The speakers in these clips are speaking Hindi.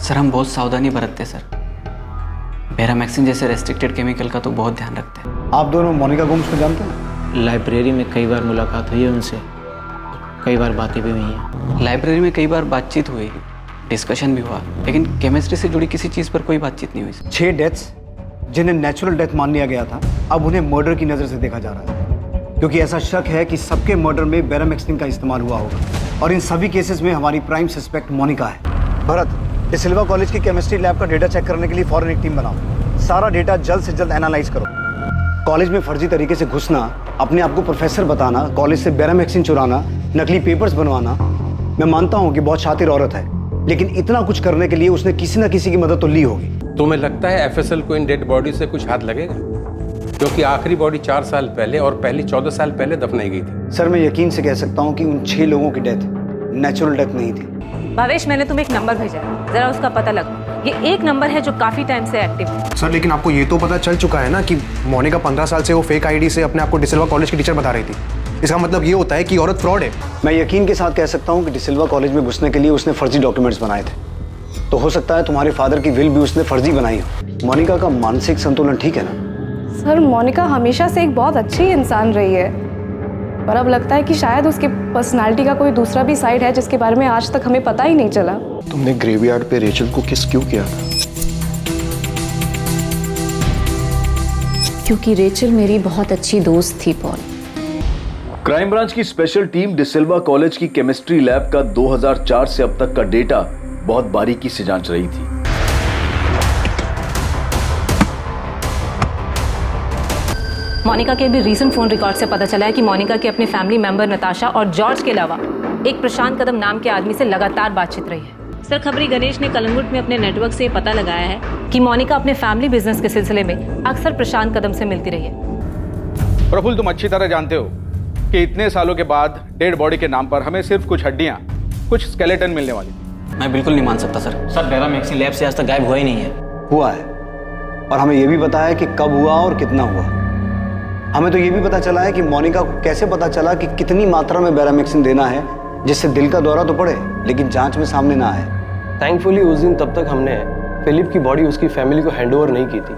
सर हम बहुत सावधानी बरतते सर। बेरामैक्सिन जैसे रेस्ट्रिक्टेड केमिकल का तो बहुत ध्यान रखते हैं। आप दोनों मोनिका गोम्स को जानते हैं? लाइब्रेरी में कई बार मुलाकात हुई है उनसे, कई बार बातें भी हुई हैं। लाइब्रेरी में कई बार बातचीत हुई, डिस्कशन भी हुआ, लेकिन केमिस्ट्री से जुड़ी किसी चीज़ पर कोई बातचीत नहीं हुई सर। 6 डेथ्स जिन्हें नेचुरल डेथ मान लिया गया था, अब उन्हें मर्डर की नज़र से देखा जा रहा है, क्योंकि ऐसा शक है कि सबके मर्डर में बेरामैक्सिन का इस्तेमाल हुआ होगा और इन सभी केसेस में हमारी प्राइम सस्पेक्ट मोनिका है। भरत, डिस सिल्वा कॉलेज की केमिस्ट्री लैब का डेटा चेक करने के लिए फौरन एक टीम बनाओ। सारा डेटा जल्द से जल्द एनालाइज करो। कॉलेज में फर्जी तरीके से घुसना, अपने आप को प्रोफेसर बताना, कॉलेज से बेरामैक्सिन चुराना, नकली पेपर्स बनवाना, मैं मानता हूँ कि बहुत शातिर औरत है, लेकिन इतना कुछ करने के लिए उसने किसी न किसी की मदद तो ली होगी। तुम्हें लगता है एफएसएल को इन डेड बॉडी से कुछ हाथ लगेगा? क्योंकि आखिरी बॉडी 4 साल पहले और पहली 14 साल पहले दफनाई गई थी। सर, मैं यकीन से कह सकता हूँ कि उन 6 लोगों की डेथ नेचुरल डेथ नहीं थी। भावेश, मैंने तुम्हें एक नंबर भेजा है, जरा उसका पता लगाओ। ये एक नंबर है जो काफी टाइम से एक्टिव है। सर, लेकिन आपको ये तो पता चल चुका है ना कि मोनिका 15 साल से वो फेक आईडी से अपने आप को डिस सिल्वा कॉलेज की टीचर बता रही थी। इसका मतलब ये होता है कि औरत फ्रॉड है। मैं यकीन के साथ कह सकता हूँ कि डिस सिल्वा कॉलेज में घुसने के लिए उसने फर्जी डॉक्यूमेंट्स बनाए थे, तो हो सकता है तुम्हारे फादर की विल भी उसने फर्जी बनाई हो। मोनिका का मानसिक संतुलन ठीक है ना? सर, मोनिका हमेशा से एक बहुत अच्छी इंसान रही है, पर अब लगता है कि शायद उसकी पर्सनालिटी का कोई दूसरा भी साइड है जिसके बारे में आज तक हमें पता ही नहीं चला। तुमने ग्रेवयार्ड पे रेचल को किस क्यों किया था? क्योंकि रेचल मेरी बहुत अच्छी दोस्त थी पॉल। क्राइम ब्रांच की स्पेशल टीम डिस सिल्वा कॉलेज की केमिस्ट्री लैब का 2004 से अब तक का डेटा बहुत बारीकी से जांच रही थी। मोनिका के भी रीसेंट फोन रिकॉर्ड से पता चला है कि मोनिका के अपने फैमिली मेंबर नताशा और जॉर्ज के अलावा एक प्रशांत कदम नाम के आदमी से लगातार बातचीत रही है। सर खबरी गणेश ने कलंगुट में अपने नेटवर्क से पता लगाया है कि मोनिका अपने फैमिली बिजनेस के सिलसिले में अक्सर प्रशांत कदम से मिलती रही है। प्रफुल्ल, तुम अच्छी तरह जानते हो कि इतने सालों के बाद डेड बॉडी के नाम पर हमें सिर्फ कुछ हड्डियां, कुछ स्केलेटन मिलने वाली थी। मैं बिल्कुल नहीं मान सकता सर। सर, बेरामैक्सिन लैब से आज तक गायब हुआ ही नहीं है। हुआ है, और हमें यह भी पता है कि कब हुआ और कितना हुआ। हमें तो ये भी पता चला है कि मोनिका को कैसे पता चला कि कितनी मात्रा में बेरामैक्सिन देना है जिससे दिल का दौरा तो पड़े लेकिन जांच में सामने ना आए। थैंकफुली उस दिन तब तक हमने फिलिप की बॉडी उसकी फैमिली को हैंडओवर नहीं की थी,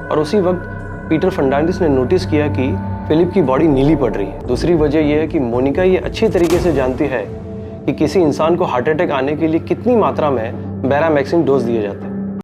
और उसी वक्त पीटर फर्नांडिस ने नोटिस किया कि फिलिप की बॉडी नीली पड़ रही है। दूसरी वजह यह है कि मोनिका ये अच्छी तरीके से जानती है कि किसी इंसान को हार्ट अटैक आने के लिए कितनी मात्रा में बेरामैक्सिन डोज दिए जाते हैं।